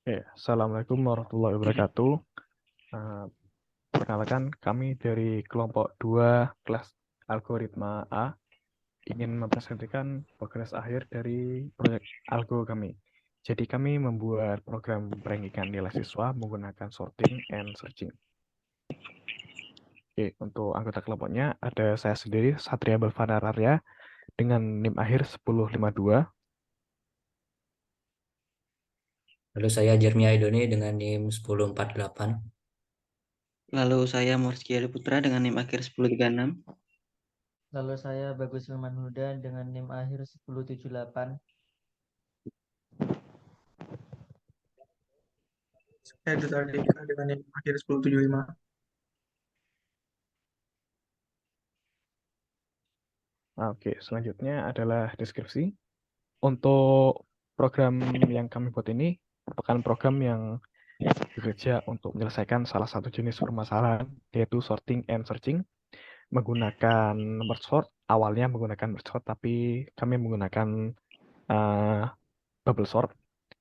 Assalamualaikum warahmatullahi wabarakatuh. Eh, Perkenalkan, kami dari kelompok 2 kelas algoritma A ingin mempresentasikan progres akhir dari proyek algo kami. Jadi kami membuat program perankingan nilai siswa menggunakan sorting and searching. Untuk anggota kelompoknya ada saya sendiri, Satria Balvana Rarya, dengan NIM akhir 1052. Lalu saya Jermia Idoni dengan NIM 1048. Lalu saya Morski Ali Putra dengan NIM akhir 1036. Lalu saya Bagus Firman Huda dengan NIM akhir 1078. Saya Duta Deka dengan NIM akhir 1075. Oke, selanjutnya adalah deskripsi. Untuk program yang kami buat ini merupakan program yang bekerja untuk menyelesaikan salah satu jenis permasalahan, yaitu sorting and searching, menggunakan merge sort. Awalnya menggunakan merge sort, tapi kami menggunakan uh, bubble sort.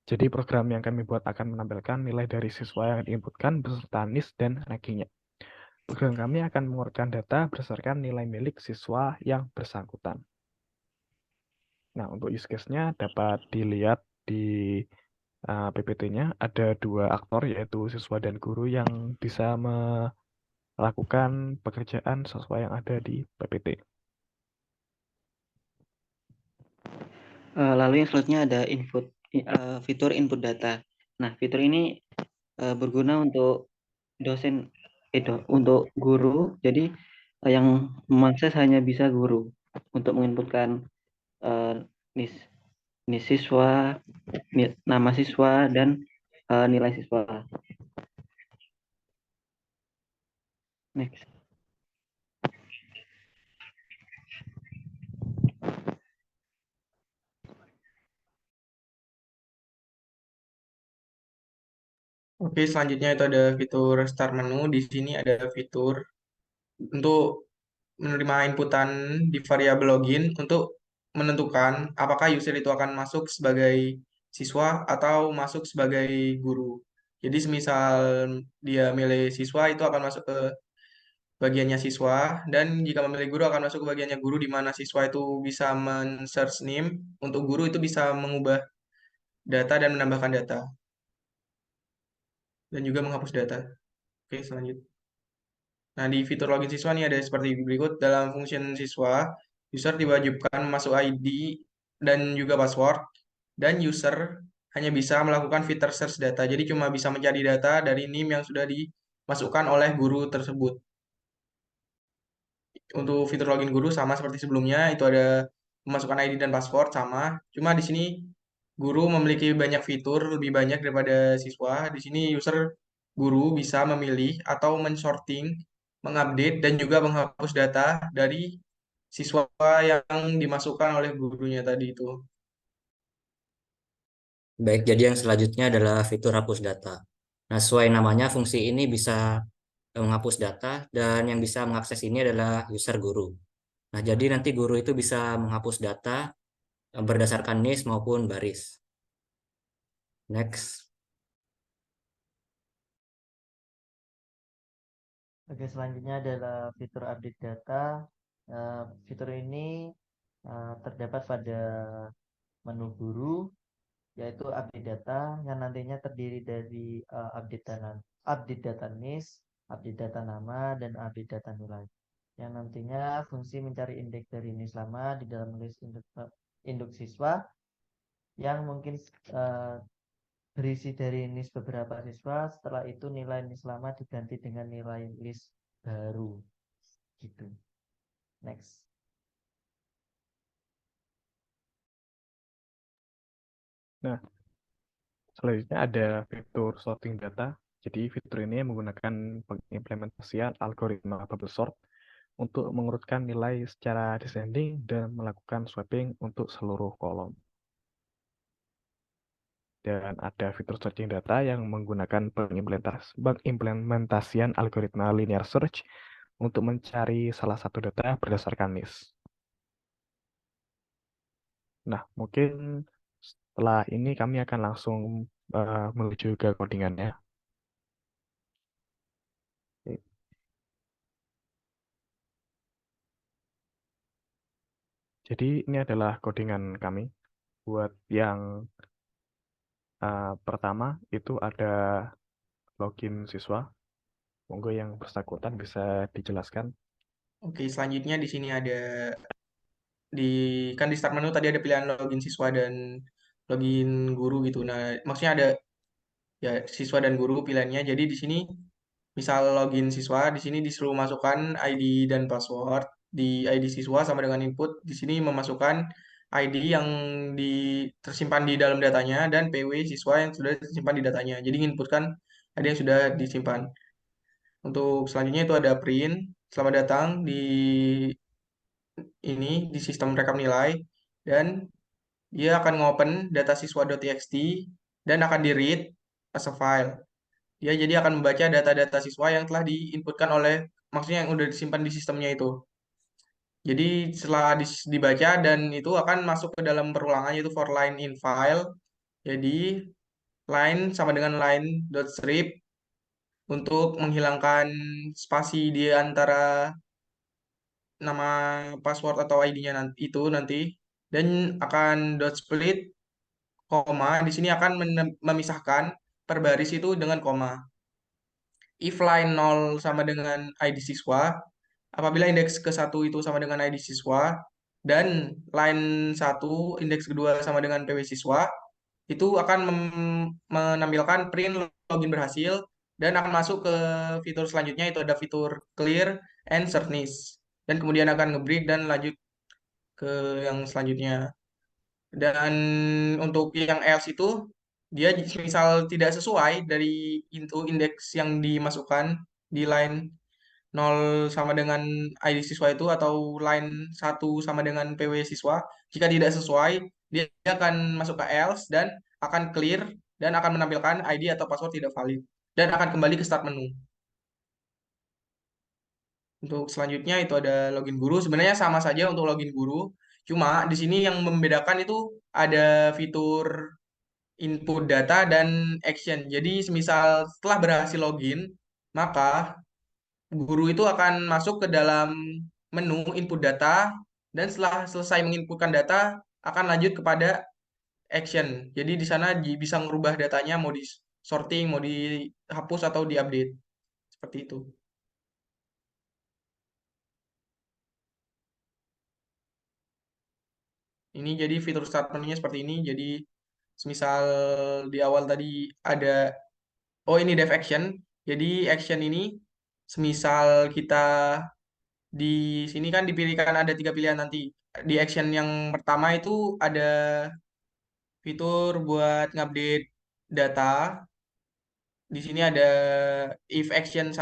Jadi program yang kami buat akan menampilkan nilai dari siswa yang diinputkan beserta NIS dan rankingnya. Program kami akan mengurutkan data berdasarkan nilai milik siswa yang bersangkutan. Nah, untuk use case-nya dapat dilihat di PPT-nya ada 2 aktor, yaitu siswa dan guru yang bisa melakukan pekerjaan sesuai yang ada di PPT. Lalu yang selanjutnya ada fitur input data. Nah, fitur ini berguna untuk dosen untuk guru. Jadi yang mengakses hanya bisa guru untuk menginputkan NIS siswa, nama siswa, dan nilai siswa. Next. Oke, selanjutnya itu ada fitur start menu. Di sini ada fitur untuk menerima inputan di variabel login untuk menentukan apakah user itu akan masuk sebagai siswa atau masuk sebagai guru. Jadi semisal dia milih siswa itu akan masuk ke bagiannya siswa, dan jika memilih guru akan masuk ke bagiannya guru, di mana siswa itu bisa men-search name, untuk guru itu bisa mengubah data dan menambahkan data, dan juga menghapus data. Oke, selanjutnya. Nah, di fitur login siswa ini ada seperti berikut. Dalam function siswa, user diwajibkan masuk ID dan juga password, dan user hanya bisa melakukan filter search data. Jadi cuma bisa mencari data dari NIM yang sudah dimasukkan oleh guru tersebut. Untuk fitur login guru sama seperti sebelumnya, itu ada memasukkan ID dan password sama. Cuma di sini guru memiliki banyak fitur, lebih banyak daripada siswa. Di sini user guru bisa memilih atau men-sorting, mengupdate, dan juga menghapus data dari siswa yang dimasukkan oleh gurunya tadi itu. Baik, jadi yang selanjutnya adalah fitur hapus data. Nah, sesuai namanya, fungsi ini bisa menghapus data dan yang bisa mengakses ini adalah user guru. Nah, jadi nanti guru itu bisa menghapus data berdasarkan NIS maupun baris. Next. Oke, selanjutnya adalah fitur update data. Fitur ini terdapat pada menu guru, yaitu update data yang nantinya terdiri dari update data NIS, update data nama, dan update data nilai. Yang nantinya fungsi mencari indeks dari NIS lama di dalam list induk siswa yang mungkin berisi dari NIS beberapa siswa. Setelah itu nilai NIS lama diganti dengan nilai list baru gitu. Next. Nah, selanjutnya ada fitur sorting data. Jadi fitur ini menggunakan pengimplementasian algoritma bubble sort untuk mengurutkan nilai secara descending dan melakukan swapping untuk seluruh kolom. Dan ada fitur searching data yang menggunakan pengimplementasian algoritma linear search untuk mencari salah satu data berdasarkan NIS. Nah, mungkin setelah ini kami akan langsung menuju ke codingannya. Oke. Jadi ini adalah codingan kami. Buat yang pertama itu ada login siswa. Monggo yang bersangkutan bisa dijelaskan. Oke, selanjutnya di sini ada kan di start menu tadi ada pilihan login siswa dan login guru gitu. Nah, maksudnya ada ya siswa dan guru pilihannya. Jadi di sini misal login siswa, di sini disuruh masukkan ID dan password. Di ID siswa sama dengan input, di sini memasukkan ID yang tersimpan di dalam datanya dan PW siswa yang sudah tersimpan di datanya. Jadi inputkan ID yang sudah disimpan. Untuk selanjutnya itu ada print. Selamat datang di sistem rekap nilai dan dia akan ngopen data siswa.txt dan akan di-read as a file. Dia jadi akan membaca data-data siswa yang telah diinputkan maksudnya yang udah disimpan di sistemnya itu. Jadi setelah dibaca dan itu akan masuk ke dalam perulangan yaitu for line in file. Jadi line sama dengan line dot strip untuk menghilangkan spasi di antara nama password atau ID-nya nanti dan akan dot split koma di sini akan memisahkan per baris itu dengan koma. If line 0 sama dengan ID siswa, apabila indeks ke-1 itu sama dengan ID siswa, dan line 1 indeks kedua sama dengan PW siswa, itu akan menampilkan print login berhasil, dan akan masuk ke fitur selanjutnya, itu ada fitur clear and sharpness. Dan kemudian akan nge-break dan lanjut ke yang selanjutnya. Dan untuk yang else itu, dia misal tidak sesuai dari indeks yang dimasukkan di line 0 sama dengan ID siswa itu atau line 1 sama dengan PW siswa. Jika tidak sesuai, dia akan masuk ke else dan akan clear dan akan menampilkan ID atau password tidak valid. Dan akan kembali ke start menu. Untuk selanjutnya itu ada login guru. Sebenarnya sama saja untuk login guru. Cuma di sini yang membedakan itu ada fitur input data dan action. Jadi semisal setelah berhasil login, maka guru itu akan masuk ke dalam menu input data dan setelah selesai menginputkan data akan lanjut kepada action. Jadi di sana bisa merubah datanya mau di sorting, mau dihapus atau diupdate. Seperti itu. Ini jadi fitur start menu-nya seperti ini. Jadi semisal di awal tadi ada ini dev action. Jadi action ini semisal kita di sini kan dipilihkan ada 3 pilihan nanti. Di action yang pertama itu ada fitur buat ngupdate data. Di sini ada if action 1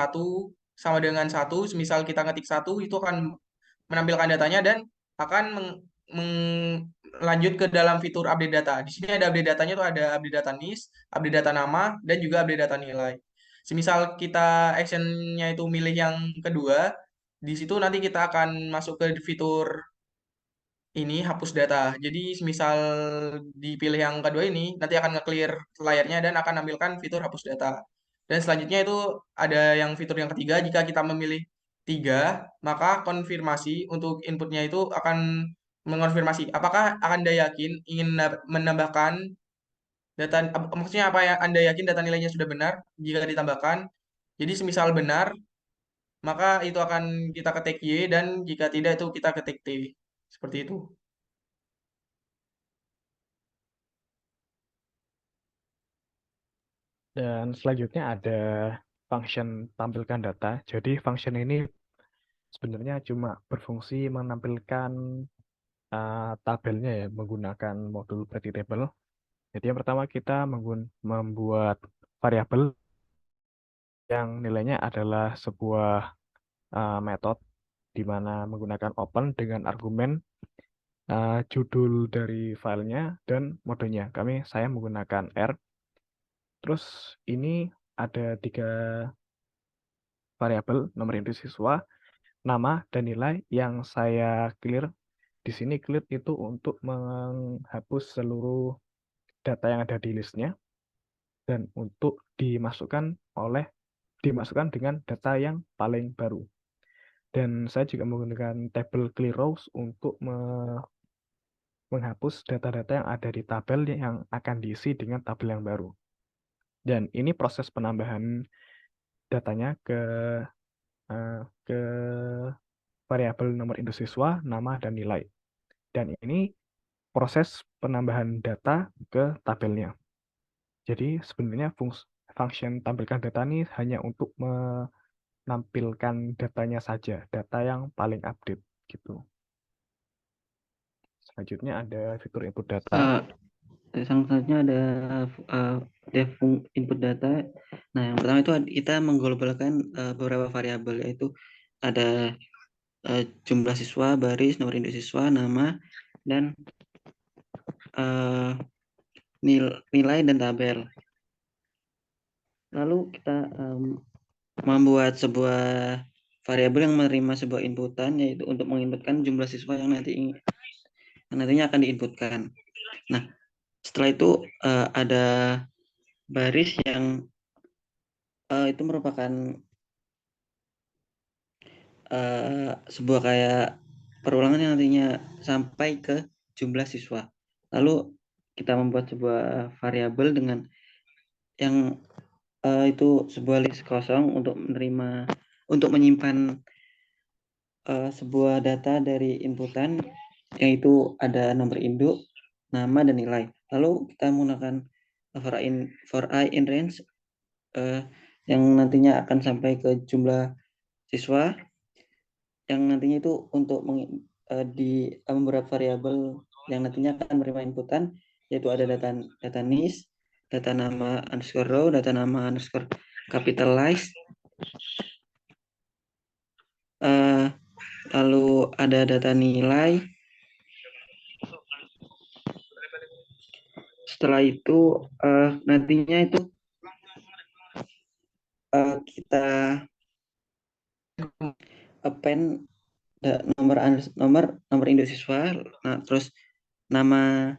sama dengan 1, semisal kita ngetik 1 itu akan menampilkan datanya dan akan lanjut ke dalam fitur update data. Di sini ada update datanya tuh ada update data NIS, update data nama, dan juga update data nilai. Semisal kita actionnya itu milih yang kedua, di situ nanti kita akan masuk ke fitur ini hapus data. Jadi misal dipilih yang kedua ini, nanti akan nge-clear layarnya dan akan nampilkan fitur hapus data. Dan selanjutnya itu ada yang fitur yang ketiga, jika kita memilih 3, maka konfirmasi untuk inputnya itu akan mengonfirmasi apakah Anda yakin ingin menambahkan data, maksudnya apa yang Anda yakin data nilainya sudah benar jika ditambahkan. Jadi semisal benar, maka itu akan kita ketik Y dan jika tidak itu kita ketik T. Seperti itu. Dan selanjutnya ada function tampilkan data. Jadi function ini sebenarnya cuma berfungsi menampilkan tabelnya ya menggunakan modul pretty table. Jadi yang pertama kita membuat variabel yang nilainya adalah sebuah metode di mana menggunakan open dengan argumen judul dari filenya dan modenya. Saya menggunakan R. Terus ini ada 3 variabel, nomor induk siswa, nama, dan nilai yang saya clear. Di sini clear itu untuk menghapus seluruh data yang ada di listnya. dan untuk dimasukkan dengan data yang paling baru. Dan saya juga menggunakan table clear rows untuk menghapus data-data yang ada di tabel yang akan diisi dengan tabel yang baru. Dan ini proses penambahan datanya ke variabel nomor induk siswa, nama, dan nilai. Dan ini proses penambahan data ke tabelnya. Jadi sebenarnya function tampilkan data ini hanya untuk menampilkan datanya saja, data yang paling update gitu. Selanjutnya ada fitur input data. Selanjutnya ada def input data. Nah, yang pertama itu kita mengglobalkan beberapa variabel, yaitu ada jumlah siswa, baris, nomor induk siswa, nama, dan nilai dan tabel. Lalu kita membuat sebuah variabel yang menerima sebuah inputan, yaitu untuk menginputkan jumlah siswa yang nantinya akan diinputkan. Nah, setelah itu ada baris yang itu merupakan sebuah kayak perulangan yang nantinya sampai ke jumlah siswa. Lalu kita membuat sebuah variabel dengan yang itu sebuah list kosong untuk menyimpan sebuah data dari inputan, yaitu ada nomor induk, nama, dan nilai. Lalu kita menggunakan for I in range yang nantinya akan sampai ke jumlah siswa, yang nantinya itu untuk di beberapa variabel yang nantinya akan menerima inputan, yaitu ada data NIS, data nama underscore row, data nama underscore capitalize, lalu ada data nilai. Setelah itu nantinya itu kita append nomor induk siswa, nah terus nama,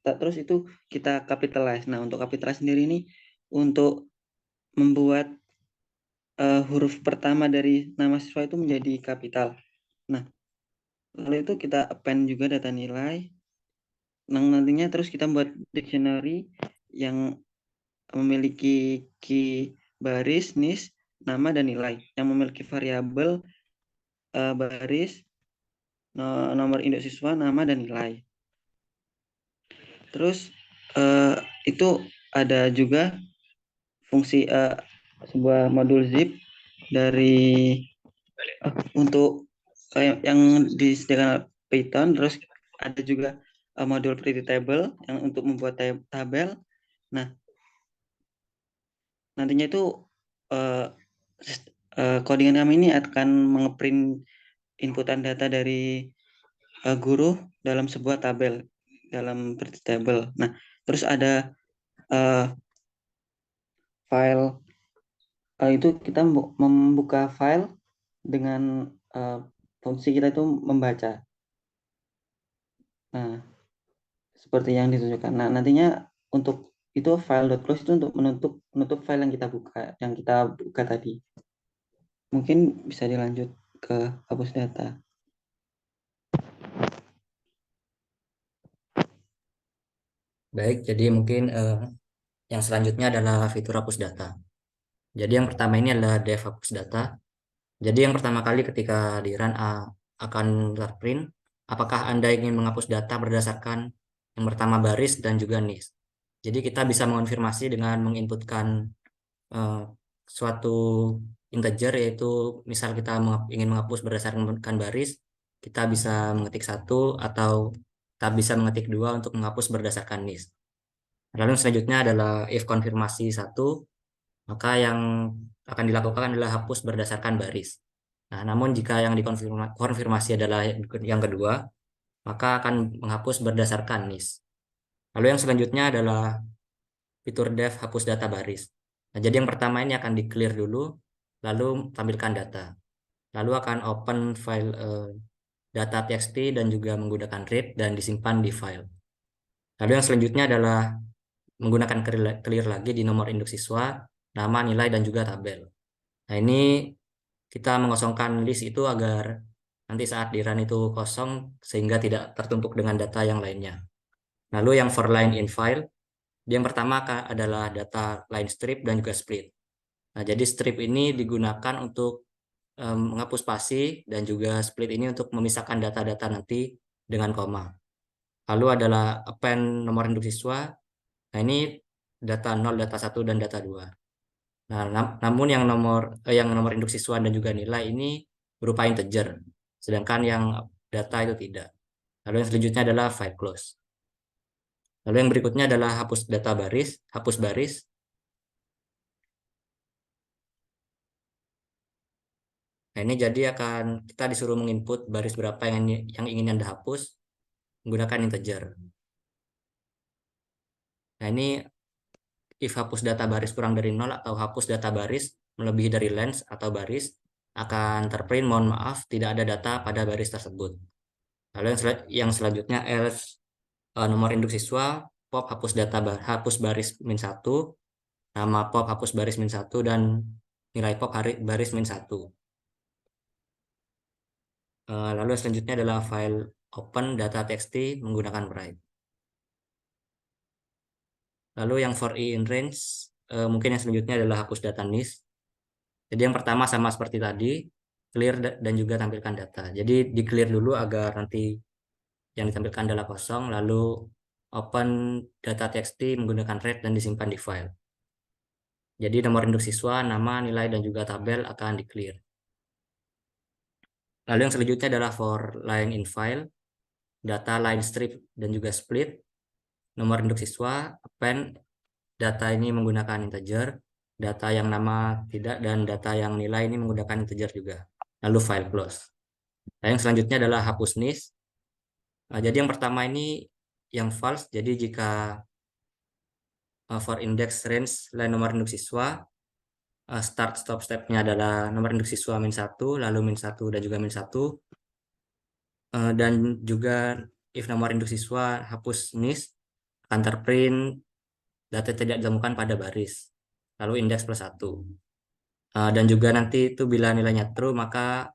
terus itu kita capitalize. Nah, untuk capitalize sendiri ini untuk membuat huruf pertama dari nama siswa itu menjadi kapital. Nah, lalu itu kita append juga data nilai. Nah, nantinya terus kita buat dictionary yang memiliki key baris, NIS, nama, dan nilai, yang memiliki variabel baris, nomor induk siswa, nama, dan nilai. Terus itu ada juga fungsi sebuah modul zip dari untuk yang disediakan Python. Terus ada juga modul pretty table yang untuk membuat tabel. Nah, nantinya itu codingan kami ini akan mengeprint inputan data dari guru dalam sebuah tabel, dalam pretty table. Nah, terus ada file itu kita membuka file dengan fungsi kita itu membaca. Nah, seperti yang ditunjukkan. Nah, nantinya untuk itu file.close itu untuk menutup file yang kita buka tadi. Mungkin bisa dilanjut ke hapus data. Baik, jadi mungkin yang selanjutnya adalah fitur hapus data. Jadi yang pertama ini adalah def hapus data. Jadi yang pertama kali ketika di run akan terprint, apakah Anda ingin menghapus data berdasarkan yang pertama baris dan juga NIS. Jadi kita bisa mengonfirmasi dengan menginputkan suatu integer, yaitu misal kita ingin menghapus berdasarkan baris, kita bisa mengetik 1 atau kita bisa mengetik 2 untuk menghapus berdasarkan NIS. Lalu selanjutnya adalah if konfirmasi 1, maka yang akan dilakukan adalah hapus berdasarkan baris. Nah, namun jika yang dikonfirmasi adalah yang kedua, maka akan menghapus berdasarkan NIS. Lalu yang selanjutnya adalah fitur def hapus data baris. Nah, jadi yang pertama ini akan di-clear dulu, lalu tampilkan data. Lalu akan open file data.txt dan juga menggunakan read dan disimpan di file. Lalu yang selanjutnya adalah menggunakan clear lagi di nomor induk siswa, nama, nilai, dan juga tabel. Nah, ini kita mengosongkan list itu agar nanti saat di run itu kosong sehingga tidak tertumpuk dengan data yang lainnya. Lalu yang for line in file, yang pertama adalah data line strip dan juga split. Nah, jadi strip ini digunakan untuk menghapus spasi dan juga split ini untuk memisahkan data-data nanti dengan koma. Lalu adalah append nomor induk siswa. Nah, ini data 0, data 1, dan data 2. Nah, namun yang nomor induk siswa dan juga nilai ini berupa integer, sedangkan yang data itu tidak. Lalu yang selanjutnya adalah file close. Lalu yang berikutnya adalah hapus data baris, hapus baris. Nah, ini jadi kita disuruh menginput baris berapa yang ingin Anda hapus menggunakan integer. Nah, ini if hapus data baris kurang dari 0 atau hapus data baris melebihi dari length atau baris, akan terprint mohon maaf tidak ada data pada baris tersebut. Lalu yang selanjutnya else nomor induk siswa, pop hapus hapus baris -1, nama pop hapus baris -1, dan nilai pop baris -1. Lalu selanjutnya adalah file open data txt menggunakan write. Lalu yang for i in range, mungkin yang selanjutnya adalah hapus data list. Jadi yang pertama sama seperti tadi, clear dan juga tampilkan data. Jadi di clear dulu agar nanti yang ditampilkan adalah kosong, lalu open data txt menggunakan read dan disimpan di file. Jadi nomor induk siswa, nama, nilai, dan juga tabel akan di clear. Lalu yang selanjutnya adalah for line in file, data line strip dan juga split, nomor induk siswa, append data ini menggunakan integer, data yang nama tidak, dan data yang nilai ini menggunakan integer juga. Lalu file close. Nah, yang selanjutnya adalah hapus list. Nah, jadi yang pertama ini yang false, jadi jika for index range line nomor induk siswa, start stop stepnya adalah nomor induk siswa -1, lalu -1 dan juga -1, dan juga if nomor induk siswa hapus list akan terprint data tidak ditemukan pada baris, lalu indeks +1. Dan juga nanti itu bila nilainya true maka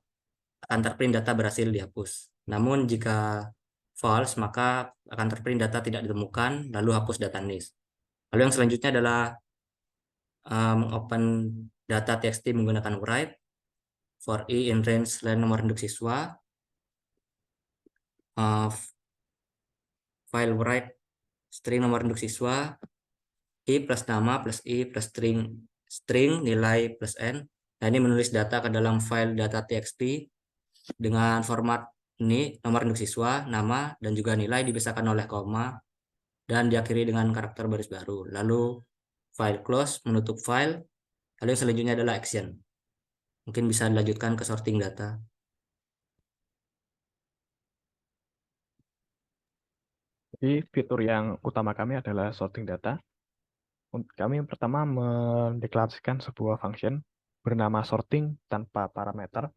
akan terprint data berhasil dihapus. Namun jika false maka akan terprint data tidak ditemukan lalu hapus data list. Lalu yang selanjutnya adalah open data txt menggunakan write for i in range line nomor induk siswa, file write string nomor induk siswa, i plus nama plus i plus string nilai plus n. Nah, ini menulis data ke dalam file data txt dengan format ini nomor induk siswa, nama, dan juga nilai dipisahkan oleh koma dan diakhiri dengan karakter baris baru. Lalu file close menutup file. Lalu yang selanjutnya adalah action. Mungkin bisa dilanjutkan ke sorting data. Jadi fitur yang utama kami adalah sorting data. Kami yang pertama mendeklarasikan sebuah function bernama sorting tanpa parameter.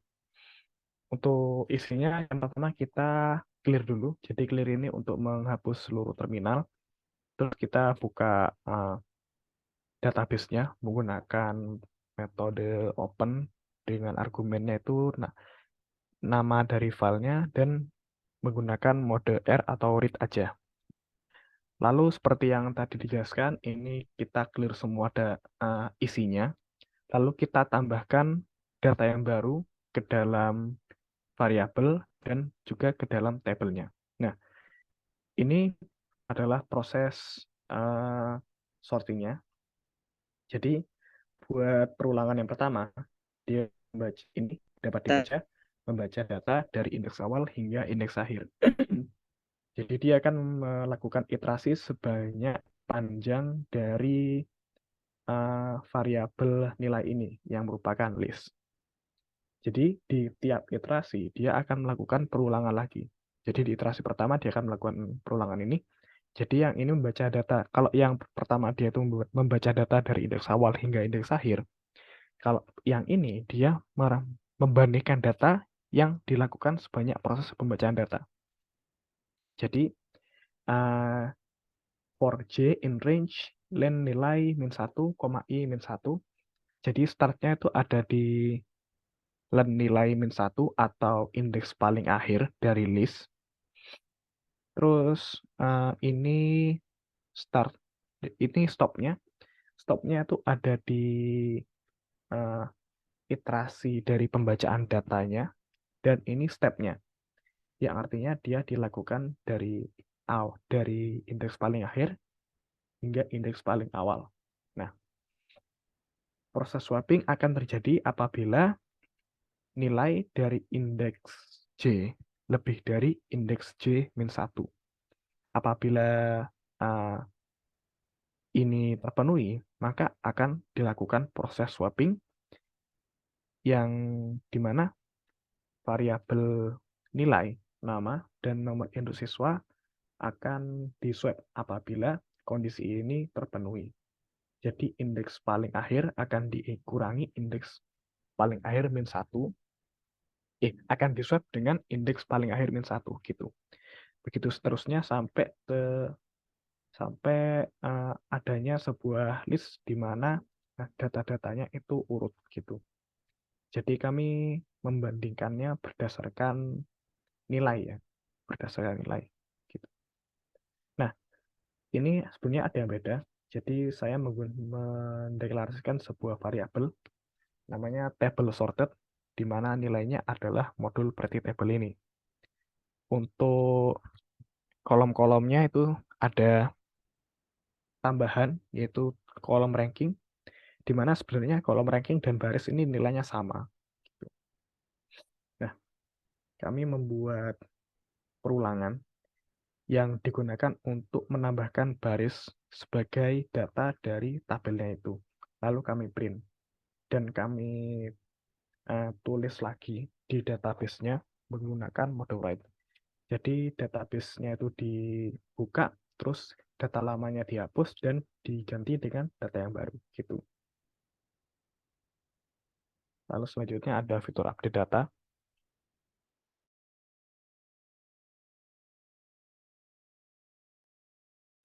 Untuk isinya yang pertama kita clear dulu. Jadi clear ini untuk menghapus seluruh terminal. Terus kita buka database-nya menggunakan metode open dengan argumennya itu nama dari filenya dan menggunakan mode R atau read aja. Lalu seperti yang tadi dijelaskan, ini kita clear semua isinya. Lalu kita tambahkan data yang baru ke dalam variabel dan juga ke dalam tabelnya. Nah, ini adalah proses sortingnya. Jadi buat perulangan yang pertama, dia dapat dibaca membaca data dari indeks awal hingga indeks akhir. Jadi dia akan melakukan iterasi sebanyak panjang dari variabel nilai ini yang merupakan list. Jadi di tiap iterasi dia akan melakukan perulangan lagi. Jadi di iterasi pertama dia akan melakukan perulangan ini. Jadi yang ini membaca data. Kalau yang pertama dia itu membaca data dari indeks awal hingga indeks akhir. Kalau yang ini dia membandingkan data yang dilakukan sebanyak proses pembacaan data. Jadi for J in range len nilai -1, I -1. Jadi startnya itu ada di len nilai -1 atau indeks paling akhir dari list. Terus ini start, ini stopnya. Stopnya itu ada di eh, iterasi dari pembacaan datanya, dan ini stepnya, yang artinya dia dilakukan dari indeks paling akhir hingga indeks paling awal. Nah, proses swapping akan terjadi apabila nilai dari indeks J lebih dari indeks J-1. Apabila uh, ini terpenuhi, maka akan dilakukan proses swapping yang dimana variabel nilai, nama, dan nomor induk siswa akan diswap apabila kondisi ini terpenuhi. Jadi indeks paling akhir akan dikurangi indeks paling akhir -1, akan diswap dengan indeks paling akhir -1 gitu. Begitu seterusnya sampai adanya sebuah list di mana data-datanya itu urut gitu. Jadi kami membandingkannya berdasarkan nilai ya, berdasarkan nilai gitu. Nah, ini sebenarnya ada yang beda. Jadi saya mendeklarasikan sebuah variabel namanya table sorted, di mana nilainya adalah modul pretty table ini. Untuk kolom-kolomnya itu ada tambahan, yaitu kolom ranking, di mana sebenarnya kolom ranking dan baris ini nilainya sama. Nah, kami membuat perulangan yang digunakan untuk menambahkan baris sebagai data dari tabelnya itu. Lalu kami print dan kami tulis lagi di database-nya menggunakan mode write. Jadi database-nya itu dibuka, terus data lamanya dihapus dan diganti dengan data yang baru gitu. Lalu selanjutnya ada fitur update data.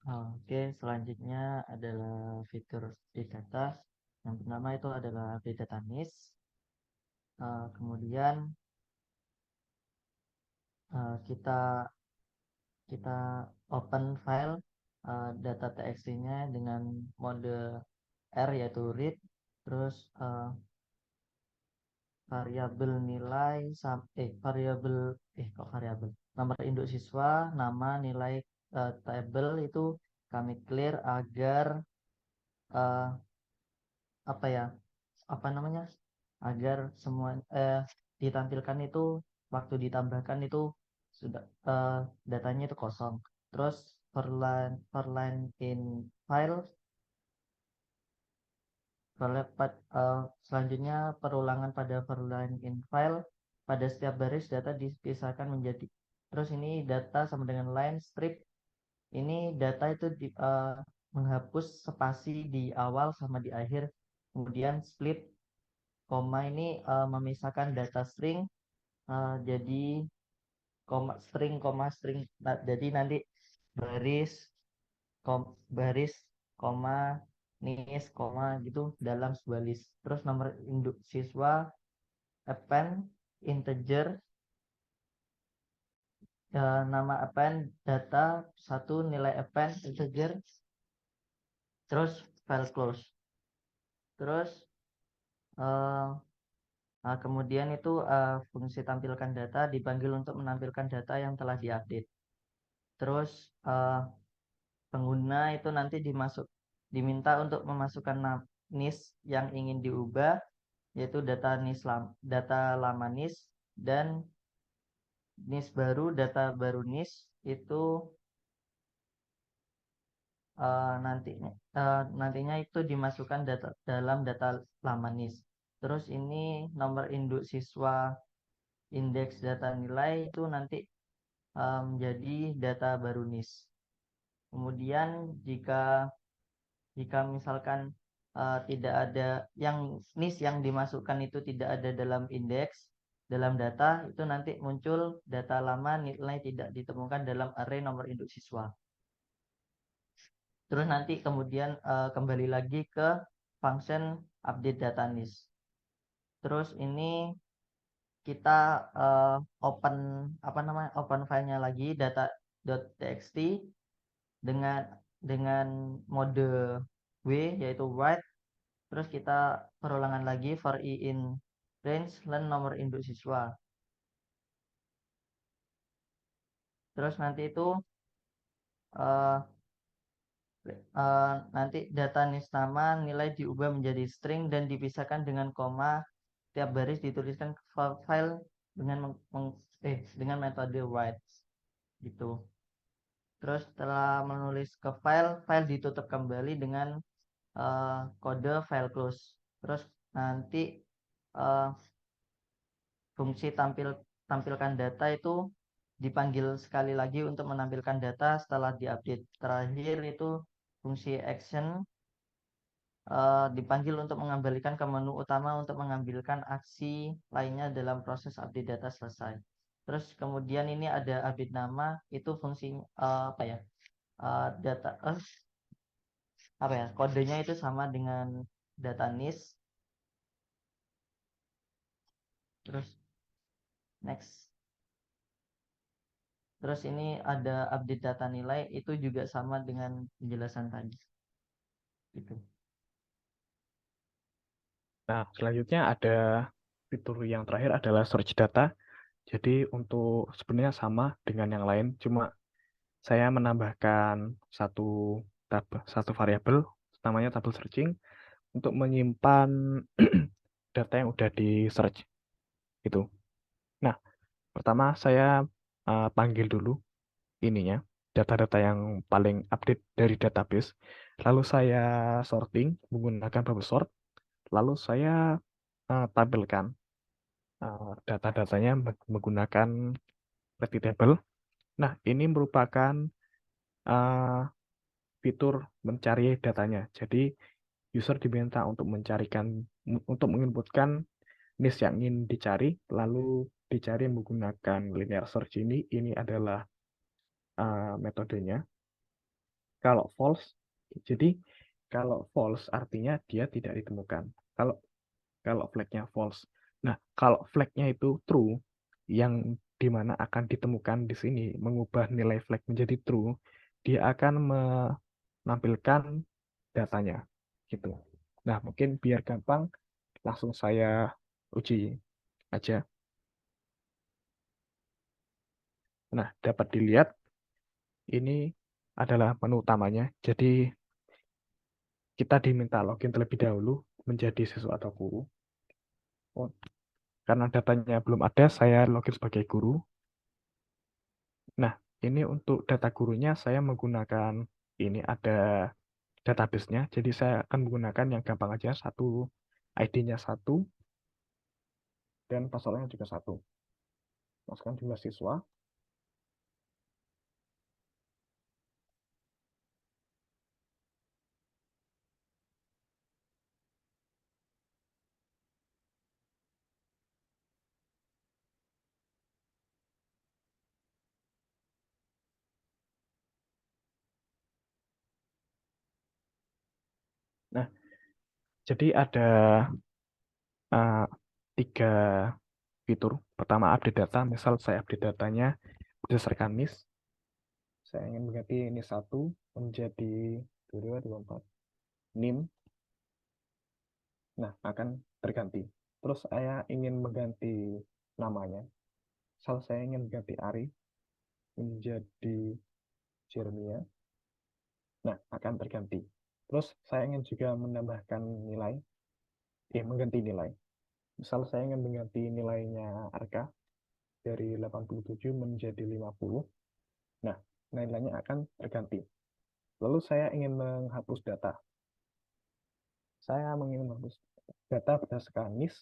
Oke, selanjutnya adalah fitur update data. Yang pertama itu adalah update data NIS. Kemudian kita open file data txt-nya dengan mode R yaitu read, terus variabel nilai variabel nomor induk siswa, nama, nilai tabel itu kami clear agar agar semua ditampilkan itu waktu ditambahkan itu sudah datanya itu kosong. Terus per line in file selanjutnya perulangan pada per line in file, pada setiap baris data dipisahkan menjadi, terus ini data sama dengan line strip, ini data itu menghapus spasi di awal sama di akhir, kemudian split koma ini memisahkan data string jadi string nah, jadi nanti baris baris koma nis koma gitu dalam sebuah list. Terus nomor induk siswa append integer, nama append data 1, nilai append integer, terus file close. Terus nah, kemudian itu fungsi tampilkan data dipanggil untuk menampilkan data yang telah diupdate. Terus pengguna itu nanti diminta untuk memasukkan NIS yang ingin diubah, yaitu data lama NIS, dan NIS baru, data baru NIS itu nantinya itu dimasukkan dalam data lama NIS. Terus ini nomor induk siswa indeks data nilai itu nanti menjadi data baru NIS. Kemudian jika misalkan tidak ada yang NIS yang dimasukkan itu tidak ada dalam indeks dalam data, itu nanti muncul data lama nilai tidak ditemukan dalam array nomor induk siswa. Terus nanti kemudian kembali lagi ke function update data NIS. Terus ini kita open open filenya lagi data.txt dengan mode W yaitu write. Terus kita perulangan lagi for i in range len nomor induk siswa. Terus nanti itu nanti data NIS nama nilai diubah menjadi string dan dipisahkan dengan koma. Tiap baris dituliskan ke file dengan metode write gitu. Terus setelah menulis ke file ditutup kembali dengan kode file close. Terus nanti fungsi tampilkan data itu dipanggil sekali lagi untuk menampilkan data setelah diupdate. Terakhir itu fungsi action dipanggil untuk mengembalikan ke menu utama untuk mengambilkan aksi lainnya dalam proses update data selesai. Terus kemudian ini ada update nama, itu fungsi data kodenya itu sama dengan data NIS. Terus next. Terus ini ada update data nilai, itu juga sama dengan penjelasan tadi. Gitu. Nah, selanjutnya ada fitur yang terakhir adalah search data. Jadi untuk sebenarnya sama dengan yang lain, cuma saya menambahkan satu variabel namanya tabel searching untuk menyimpan data yang udah di search gitu. Nah, pertama saya panggil dulu ininya data-data yang paling update dari database, lalu saya sorting menggunakan bubble sort, lalu saya tampilkan data-datanya menggunakan Pretty Table. Nah, ini merupakan fitur mencari datanya. Jadi user diminta untuk menginputkan niche yang ingin dicari, lalu dicari menggunakan linear search ini adalah metodenya. Kalau false, jadi kalau false artinya dia tidak ditemukan. Kalau flagnya false. Nah, kalau flagnya itu true, yang dimana akan ditemukan di sini mengubah nilai flag menjadi true, dia akan menampilkan datanya gitu. Nah, mungkin biar gampang langsung saya uji aja. Nah, dapat dilihat ini adalah menu utamanya. Jadi kita diminta login terlebih dahulu menjadi siswa atau guru. Oh, karena datanya belum ada, saya login sebagai guru. Nah, ini untuk data gurunya saya menggunakan ini ada database-nya. Jadi saya akan menggunakan yang gampang aja, satu ID-nya 1 dan password-nya juga 1. Masukkan jumlah siswa. Nah, jadi ada 3 fitur. Pertama, update data. Misal saya update datanya berdasarkan NIS. Saya ingin mengganti NIS 1 menjadi 2224 NIM. Nah, akan terganti. Terus saya ingin mengganti namanya. Misal saya ingin mengganti Ari menjadi Jeremia. Nah, akan terganti. Terus saya ingin juga menambahkan nilai, mengganti nilai. Misal saya ingin mengganti nilainya Arka dari 87 menjadi 50. Nah, nilainya akan terganti. Lalu saya ingin menghapus data. Saya ingin menghapus data berdasarkan NIS.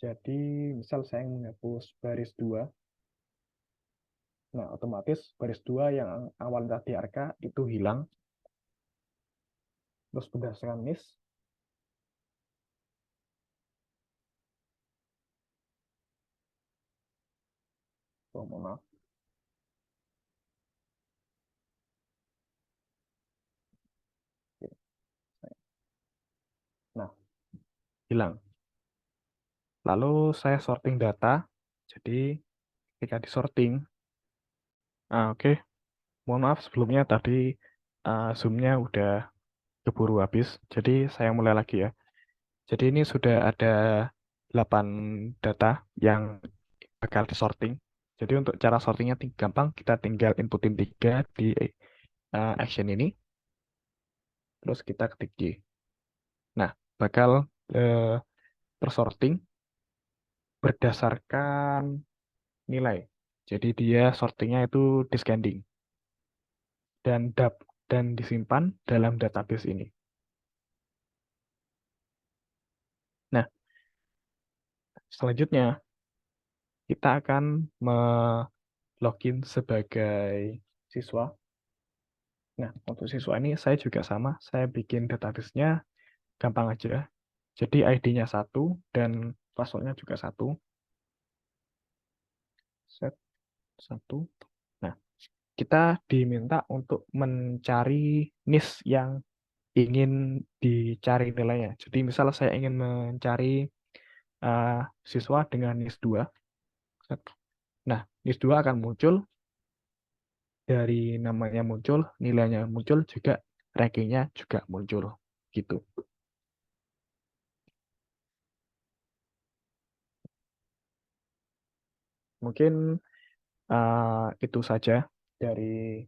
Jadi, misal saya ingin menghapus baris 2. Nah, otomatis baris 2 yang awal tadi Arka itu hilang. Terus berdasarkan NIS, oh, mohon maaf. hilang. Lalu saya sorting data. Jadi ketika disorting, oke, mohon maaf sebelumnya tadi zoom-nya udah keburu habis. Jadi saya mulai lagi ya. Jadi ini sudah ada 8 data yang bakal disorting. Jadi untuk cara sortingnya gampang, kita tinggal inputin 3 di action ini, terus kita ketik Y. Nah, bakal tersorting berdasarkan nilai. Jadi dia sortingnya itu descending dan disimpan dalam database ini. Nah, selanjutnya kita akan login sebagai siswa. Nah, untuk siswa ini saya juga sama, saya bikin database-nya gampang aja. Jadi ID-nya 1 dan password-nya juga 1. Set 1. Nah, kita diminta untuk mencari niche yang ingin dicari nilainya. Jadi misal saya ingin mencari siswa dengan NIS 2. Nah, NIS 2 akan muncul, dari namanya muncul, nilainya muncul, juga rankingnya juga muncul. Gitu. Mungkin itu saja dari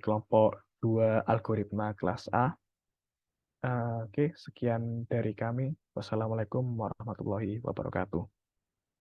kelompok 2 algoritma kelas A. Oke, sekian dari kami. Wassalamualaikum warahmatullahi wabarakatuh.